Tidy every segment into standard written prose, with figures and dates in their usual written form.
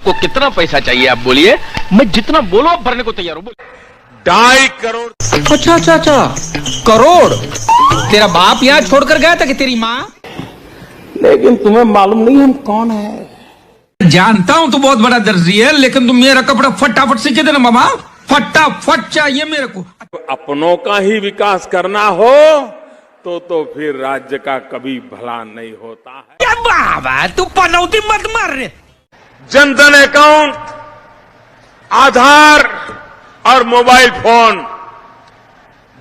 को कितना पैसा चाहिए आप बोलिए, मैं जितना बोलो आप भरने को तैयार हूँ। 2.5 करोड़। अच्छा करोड़? तेरा बाप यहाँ छोड़कर गया था कि तेरी माँ? लेकिन तुम्हें मालूम नहीं हम कौन है। जानता हूँ तू बहुत बड़ा दर्जी है, लेकिन तुम मेरा कपड़ा फटाफट सीखे देना मामा, फटाफट चाहिए मेरे को। अपनों का ही विकास करना हो तो फिर राज्य का कभी भला नहीं होता है। क्या बाबा तू पनौती मत मार रे। जनधन अकाउंट, आधार और मोबाइल फोन,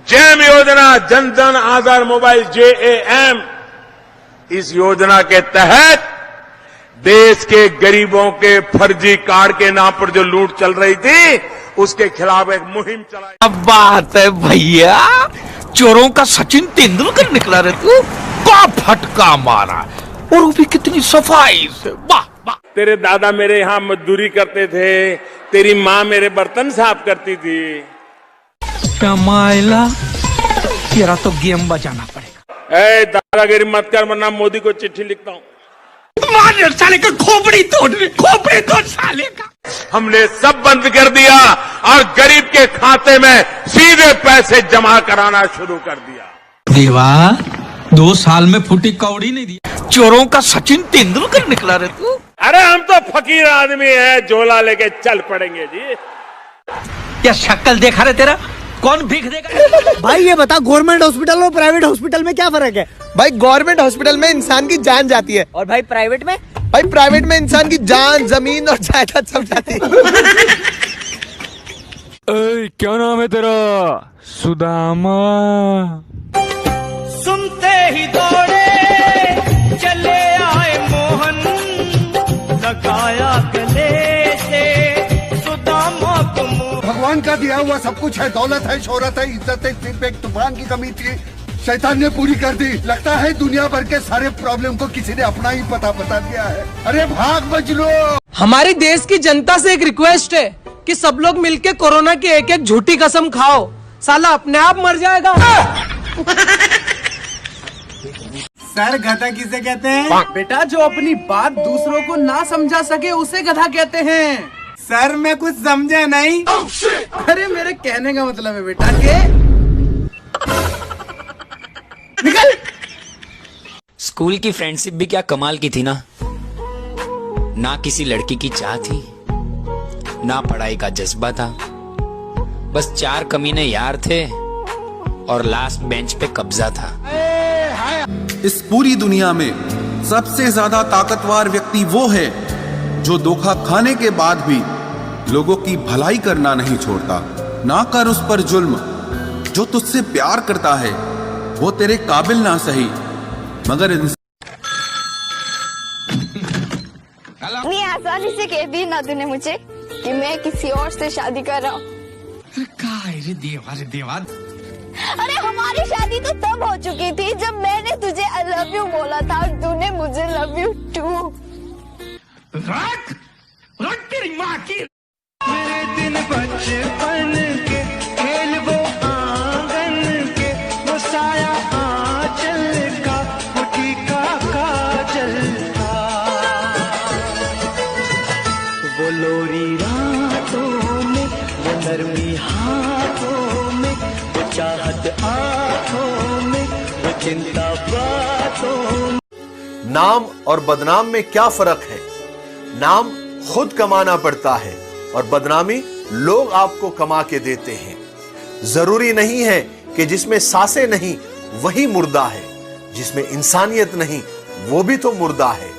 जैम योजना, जनधन आधार मोबाइल JAM, इस योजना के तहत देश के गरीबों के फर्जी कार्ड के नाम पर जो लूट चल रही थी उसके खिलाफ एक मुहिम चलाई। अब बात है भैया, चोरों का सचिन तेंदुलकर निकला रे तू, का फटका मारा और वो भी कितनी सफाई से। वाह वाह। तेरे दादा मेरे यहां मजदूरी करते थे, तेरी माँ मेरे बर्तन साफ करती थी। कमाइला तेरा तो गेम बजाना पड़ेगा। ए दादागिरी मत कर वरना मोदी को चिट्ठी लिखता हूं। मार साले का खोपड़ी तोड़ साले का। हमने सब बंद कर दिया और गरीब के खाते में सीधे पैसे जमा कराना शुरू कर दिया। देवा 2 साल में फूटी कौड़ी नहीं दी। चोरों का सचिन तेंदुलकर निकला रे तू। अरे हम तो फकीर आदमी हैं, झोला लेके चल पड़ेंगे जी। क्या शक्ल देखा रे तेरा, कौन भीख देगा? भाई ये बता, गवर्नमेंट हॉस्पिटल और प्राइवेट हॉस्पिटल में क्या फर्क है? भाई गवर्नमेंट हॉस्पिटल में इंसान की जान जाती है, और भाई प्राइवेट में? भाई प्राइवेट में इंसान की जान, जमीन और जायदाद सब जाती है। क्या नाम है तेरा? सुदामा। सुनते ही दौड़े चले आए मोहन, लगाया गले से सुदामा को। भगवान का दिया हुआ सब कुछ है, दौलत है, शोहरत है, इज्जत है, सिर्फ एक तूफान की कमी थी, शैतान ने पूरी कर दी। लगता है दुनिया भर के सारे प्रॉब्लम को किसी ने अपना ही पता बता दिया है। अरे भाग बच लो। हमारी देश की जनता से एक रिक्वेस्ट है कि सब लोग मिलके कोरोना की एक झूठी कसम खाओ, साला अपने आप मर जाएगा। सर गधा किसे कहते हैं? बेटा जो अपनी बात दूसरों को ना समझा सके उसे गधा कहते हैं। सर मैं कुछ समझा नहीं। अरे मेरे कहने का मतलब है बेटा के निकल। स्कूल की फ्रेंडशिप भी क्या कमाल की थी ना किसी लड़की की चाह थी, ना पढ़ाई का जज्बा था, बस 4 कमीने यार थे और लास्ट बेंच पे कब्जा था। इस पूरी दुनिया में सबसे ज्यादा ताकतवर व्यक्ति वो है जो धोखा खाने के बाद भी लोगों की भलाई करना नहीं छोड़ता। ना कर उस पर जुल्म, जो तुझसे प्यार करता है वो तेरे काबिल ना सही मगर इतनी आसानी से कह दी ना तूने मुझे कि मैं किसी और से शादी कर रहा हूँ। अरे हमारी शादी तो तब हो चुकी थी जब मैंने तुझे आई लव यू बोला था और तूने मुझे लव यू टू। तेरी माँ की। मेरे दिन बचपन के खेल वो आंगन के, वो साया आंचल का, वो टीका काजल का, वो लोरी रातों में, वो नरमी हाथों में, वो चाहत आंखों में, वो चिंता बातों में। नाम और बदनाम में क्या फर्क है? नाम खुद कमाना पड़ता है और बदनामी लोग आपको कमा के देते हैं। जरूरी नहीं है कि जिसमें सांसें नहीं वही मुर्दा है, जिसमें इंसानियत नहीं वो भी तो मुर्दा है।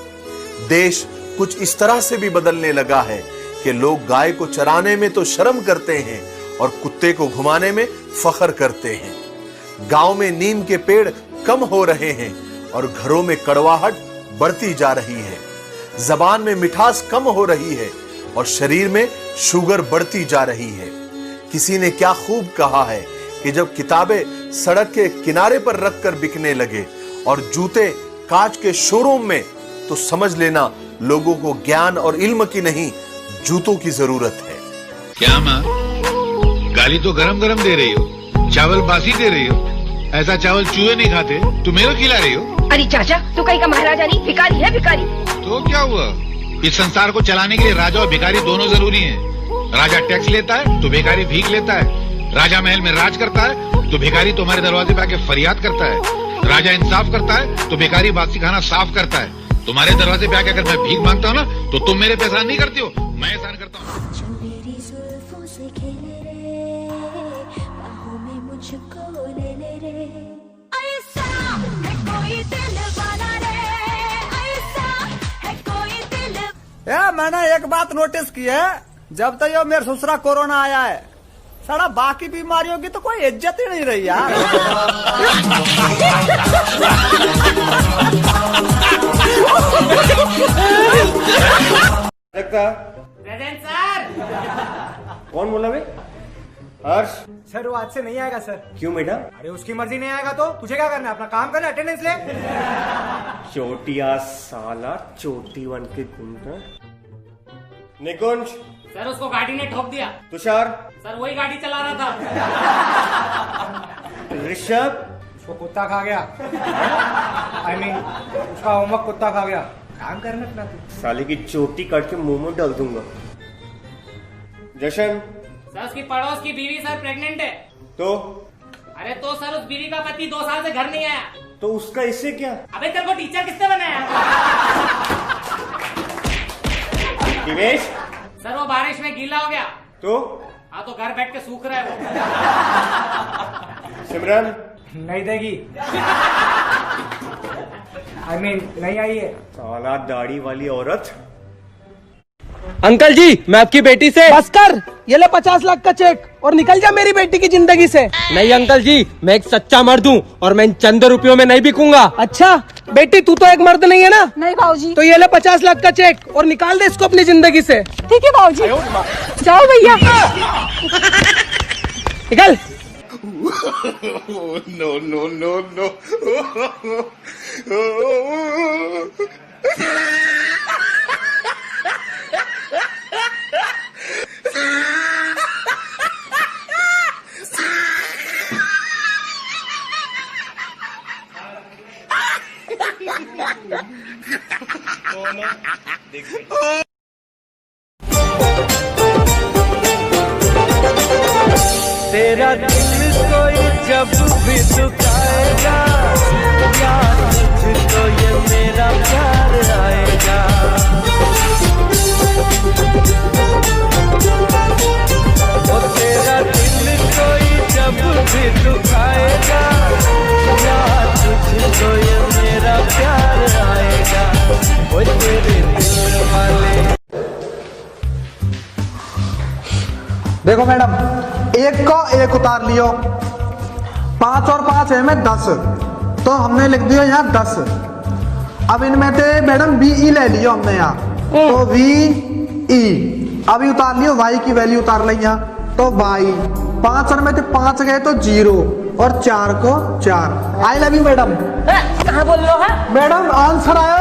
देश कुछ इस तरह से भी बदलने लगा है कि लोग गाय को चराने में तो शर्म करते हैं और कुत्ते को घुमाने में फख्र करते हैं। गांव में नीम के पेड़ कम हो रहे हैं और घरों में कड़वाहट बढ़ती जा रही है। जबान में मिठास कम हो रही है और शरीर में शुगर बढ़ती जा रही है। किसी ने क्या खूब कहा है कि जब किताबें सड़क के किनारे पर रखकर बिकने लगे और जूते कांच के शोरूम में, तो समझ लेना लोगों को ज्ञान और इल्म की नहीं जूतों की जरूरत है। क्या माँ, गाली तो गरम गरम दे रही हो, चावल बासी दे रही हो। ऐसा चावल चूहे नहीं खाते, तुम मेरे खिला रही हो। अरे चाचा तू कहीं का महाराजा नहीं, भिखारी है भिखारी। तो क्या हुआ, इस संसार को चलाने के लिए राजा और भिखारी दोनों जरूरी हैं। राजा टैक्स लेता है तो भिखारी भीख लेता है। राजा महल में राज करता है तो भिखारी तुम्हारे दरवाजे पे आके फरियाद करता है। राजा इंसाफ करता है तो भिखारी बासी खाना साफ करता है। तुम्हारे दरवाजे पे आके अगर मैं भीख मांगता हूँ ना तो तुम मेरे पे एहसान नहीं करती हो, मैं एहसान करता हूँ। मैंने एक बात नोटिस की है, जब तक ये मेरे ससुरा कोरोना आया है साला बाकी बीमारियों की तो कोई इज्जत ही नहीं रही यार। Present sir. कौन बोला भाई? हर्ष सर वो आज से नहीं आएगा सर। क्यों बेटा? अरे उसकी मर्जी नहीं आएगा तो तुझे क्या करना है? अपना काम करना, अटेंडेंस ले। चोटिया साला चोटी बन के घूमता। निकुंज सर उसको गाड़ी ने ठोक दिया। तुषार सर वही गाड़ी चला रहा था। ऋषभ उसको कुत्ता खा गया। I mean, उसका होमवर्क कुत्ता खा गया। काम करना अपना तू। साले की चोटी काट के मुंह में डाल दूंगा। जशन सर उसकी पड़ोस की बीवी सर प्रेग्नेंट है। तो अरे तो सर उस बीवी का पति 2 साल से घर नहीं आया। तो उसका इससे क्या? अबे तेरे को टीचर किसने बनाया? दिवेश सर वो बारिश में गीला हो गया। तो हाँ तो घर बैठ के सूख रहा है वो। सिमरन नहीं देगी। I mean, नहीं आई है। साला दाढ़ी वाली औरत। अंकल जी मैं आपकी बेटी से बस कर, ये ले 50 लाख का चेक और निकल जा मेरी बेटी की जिंदगी से। नहीं अंकल जी, मैं एक सच्चा मर्द हूँ और मैं इन चंद रुपयों में नहीं बिकूंगा। अच्छा बेटी तू तो एक मर्द नहीं है ना? नहीं भाऊजी। तो ये ले 50 लाख का चेक और निकाल दे इसको अपनी जिंदगी से। ठीक है भाऊजी। जाओ भैया। निकल। No no no no. तेरा दिल कोई जब भी दुखाएगा याद तुझको ये मेरा प्यार आएगा। ओ तेरा दिल कोई जब भी दुखाएगा याद तुझको ये मेरा प्यार आएगा। ओ तेरे दिल वाले। देखो मैडम, एक का एक उतार लियो, 5 और 5 है में 10, तो हमने लिख दिया यहाँ 10। अब इनमें से मैडम BE ले लियो हमने यहाँ, तो VE। अभी उतार लियो y की वैल्यू उतार ली यहाँ, तो y। 5 और में से 5 गए तो 0 और 4 को 4। I love you madam. कहाँ बोल रहे हो? मैडम आंसर आया।